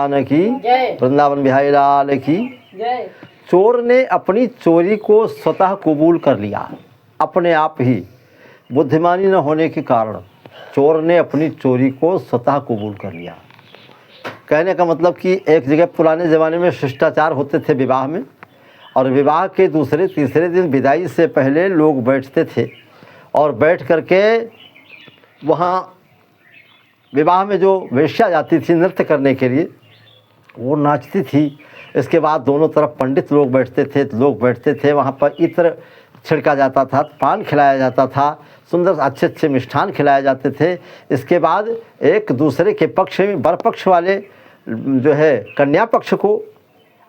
भगवान की, वृंदावन बिहारी लाल की। चोर ने अपनी चोरी को स्वतः कबूल कर लिया, अपने आप ही। बुद्धिमानी न होने के कारण चोर ने अपनी चोरी को स्वतः कबूल कर लिया। कहने का मतलब कि एक जगह पुराने ज़माने में शिष्टाचार होते थे विवाह में, और विवाह के दूसरे तीसरे दिन विदाई से पहले लोग बैठते थे और बैठ करके वहाँ विवाह में जो वेश्या जाती थी नृत्य करने के लिए, वो नाचती थी। इसके बाद दोनों तरफ पंडित लोग बैठते थे। वहाँ पर इत्र छिड़का जाता था, पान खिलाया जाता था, सुंदर अच्छे अच्छे मिष्ठान खिलाए जाते थे। इसके बाद एक दूसरे के पक्ष में वर पक्ष वाले जो है कन्या पक्ष को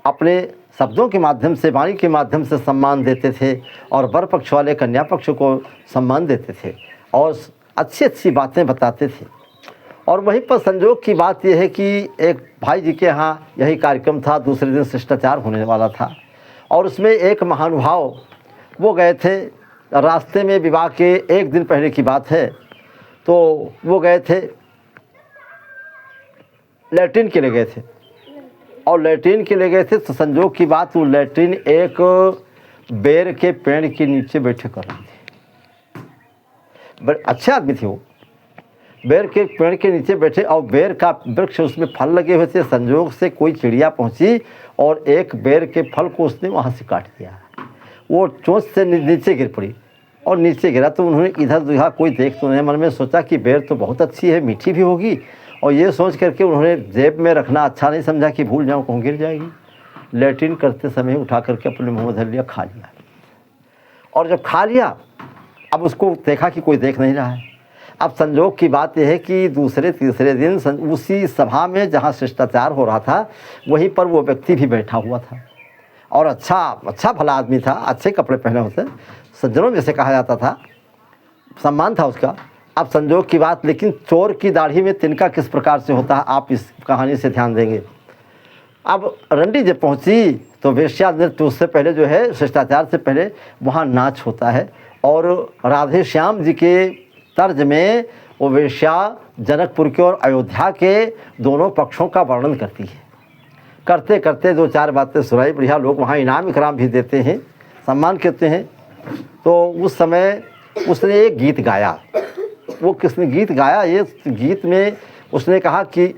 अपने शब्दों के माध्यम से, वाणी के माध्यम से सम्मान देते थे, और वर पक्ष वाले कन्या पक्ष को सम्मान देते थे और अच्छी अच्छी बातें बताते थे। और वहीं पर संजोग की बात यह है कि एक भाई जी के यहाँ यही कार्यक्रम था, दूसरे दिन शिष्टाचार होने वाला था, और उसमें एक महानुभाव वो गए थे। रास्ते में विवाह के एक दिन पहले की बात है, तो वो गए थे लैट्रिन के लिए गए थे, और लैट्रिन के लिए गए थे तो संजोग की बात, वो लैट्रिन एक बेर के पेड़ के नीचे बैठे कर रहे थे। बड़े अच्छे आदमी थे वो, बेर के पेड़ के नीचे बैठे, और बेर का वृक्ष उसमें फल लगे हुए थे। संजोग से कोई चिड़िया पहुंची और एक बेर के फल को उसने वहाँ से काट दिया। वो चोंच से नीचे गिर पड़ी, और नीचे गिरा तो उन्होंने इधर देखा, कोई देख तो नहीं। मन में सोचा कि बेर तो बहुत अच्छी है, मीठी भी होगी, और ये सोच करके उन्होंने जेब में रखना अच्छा नहीं समझा कि भूल जाऊँ कहूँ गिर जाएगी। लैट्रिन करते समय उठा करके अपने मुँह में धर लिया, खा लिया। और जब खा लिया, अब उसको देखा कि कोई देख नहीं रहा है। अब संजोग की बात यह है कि दूसरे तीसरे दिन उसी सभा में जहाँ शिष्टाचार हो रहा था, वहीं पर वो व्यक्ति भी बैठा हुआ था, और अच्छा भला आदमी था, अच्छे कपड़े पहने होते, सज्जनों में से कहा जाता था, सम्मान था उसका। अब संजोग की बात, लेकिन चोर की दाढ़ी में तिनका किस प्रकार से होता है, आप इस कहानी से ध्यान देंगे। अब रंडी जब पहुंची तो वेश्या नृत्य उससे पहले जो है शिष्टाचार से पहले वहाँ नाच होता है, और राधे श्याम जी के तर्ज में वो वेश्या जनकपुर के और अयोध्या के दोनों पक्षों का वर्णन करती है। करते करते दो चार बातें सुनाई, बढ़िया लोग वहाँ इनाम इकराम भी देते हैं, सम्मान करते हैं। तो उस समय उसने एक गीत गाया। वो किसने गीत गाया? ये गीत में उसने कहा कि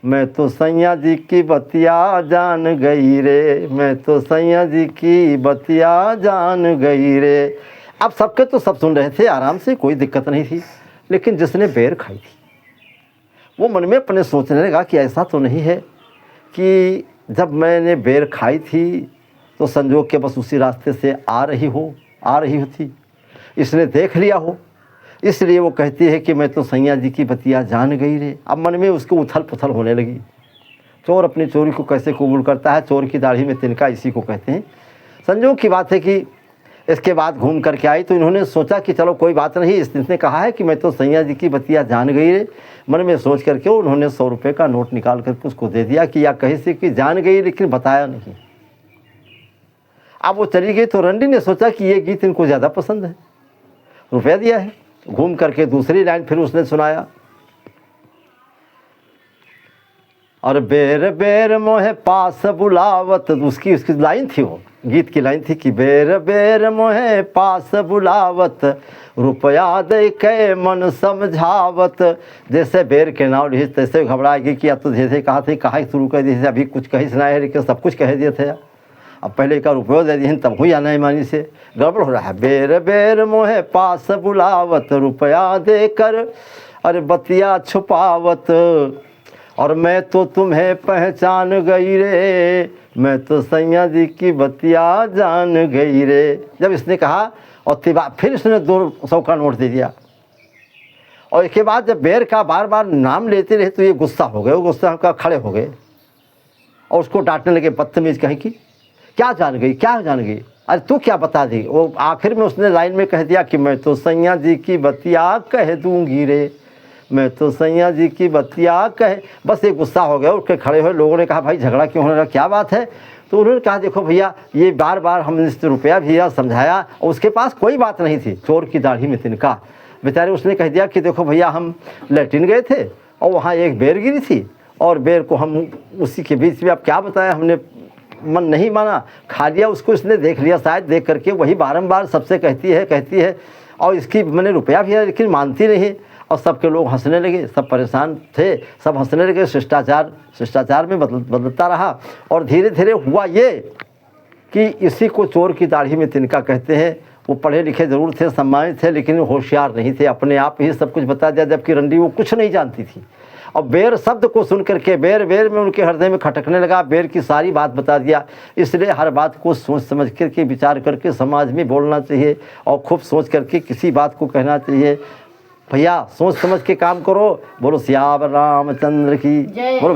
मैं तो सैया जी की बतिया जान गई रे, मैं तो सैया जी की बतिया जान गई रे। अब सबके तो सब सुन रहे थे आराम से, कोई दिक्कत नहीं थी, लेकिन जिसने बेर खाई थी वो मन में अपने सोचने लगा कि ऐसा तो नहीं है कि जब मैंने बेर खाई थी तो संजोग के बस उसी रास्ते से आ रही थी, इसने देख लिया हो, इसलिए वो कहती है कि मैं तो सैया जी की बतिया जान गई रे। अब मन में उसको उथल पुथल होने लगी। चोर अपनी चोरी को कैसे कबूल करता है? चोर की दाढ़ी में तिनका, इसी को कहते हैं। संजोग की बात है कि इसके बाद घूम करके आई तो इन्होंने सोचा कि चलो कोई बात नहीं, इसने कहा है कि मैं तो सैया जी की बतिया जान गई रे। मन में सोच करके उन्होंने 100 रुपये का नोट निकाल करके उसको दे दिया कि या कहीं से कि जान गई, लेकिन बताया नहीं। अब वो चली गई तो रंडी ने सोचा कि ये गीत इनको ज़्यादा पसंद है, रुपया दिया है। घूम करके दूसरी लाइन फिर उसने सुनाया, और बेर बेर मोहे पास बुलावत, उसकी लाइन थी, वो गीत की लाइन थी कि बेर बेर मोहे पास बुलावत, रुपया दे के मन समझावत। जैसे बेर के नाव रही तैसे घबराएगी कि अब तो जैसे कहा थे, कहा शुरू कर दी थी, अभी कुछ कहीं सुनाया है, लेकिन सब कुछ कह दिए थे। अब पहले का रुपये दे दिए तब हुई आना मानी से गड़बड़ हो रहा है। बेर बेर मोहे पास बुलावत, रुपया देकर अरे बतिया छुपावत, और मैं तो तुम्हें पहचान गई रे, मैं तो सैया जी की बतिया जान गई रे। जब इसने कहा और फिर इसने 200 का नोट दे दिया, और इसके बाद जब बेर का बार बार नाम लेते रहे तो ये गुस्सा हो गए, वो गुस्सा का खड़े हो गए और उसको डांटने लगे, बदतमीज कहीं की क्या जान गई, क्या जान गई, अरे तू क्या बता दी। वो आखिर में उसने लाइन में कह दिया कि मैं तो सैया जी की बतिया कह दूंगी रे, मैं तो सैया जी की बतिया कहे। बस ये गुस्सा हो गया, उठ के खड़े हुए। लोगों ने कहा भाई झगड़ा क्यों हो रहा, क्या बात है? तो उन्होंने कहा देखो भैया, ये बार बार हमने इससे रुपया भी समझाया और उसके पास कोई बात नहीं थी। चोर की दाढ़ी में तिनका, बेचारे उसने कह दिया कि देखो भैया हम लैट्रिन गए थे और वहाँ एक बेर गिरी थी और बेर को हम उसी के बीच में, अब क्या बताएं, हमने मन नहीं माना, खा लिया उसको। इसने देख लिया शायद, देख करके वही बारंबार सबसे कहती है और इसकी मैंने रुपया भी है लेकिन मानती नहीं। और सबके लोग हंसने लगे, सब परेशान थे, सब हंसने लगे। शिष्टाचार में बदलता रहा। और धीरे धीरे हुआ ये कि इसी को चोर की दाढ़ी में तिनका कहते हैं। वो पढ़े लिखे ज़रूर थे, सम्मानित थे, लेकिन होशियार नहीं थे, अपने आप ही सब कुछ बता दिया, जबकि रंडी वो कुछ नहीं जानती थी। और बेर शब्द को सुन करके बेर में उनके हृदय में खटकने लगा, बेर की सारी बात बता दिया। इसलिए हर बात को सोच समझ करके, विचार करके समाज में बोलना चाहिए और खूब सोच करके किसी बात को कहना चाहिए। भैया सोच समझ के काम करो। बोलो सियावर रामचंद्र की, बोलो।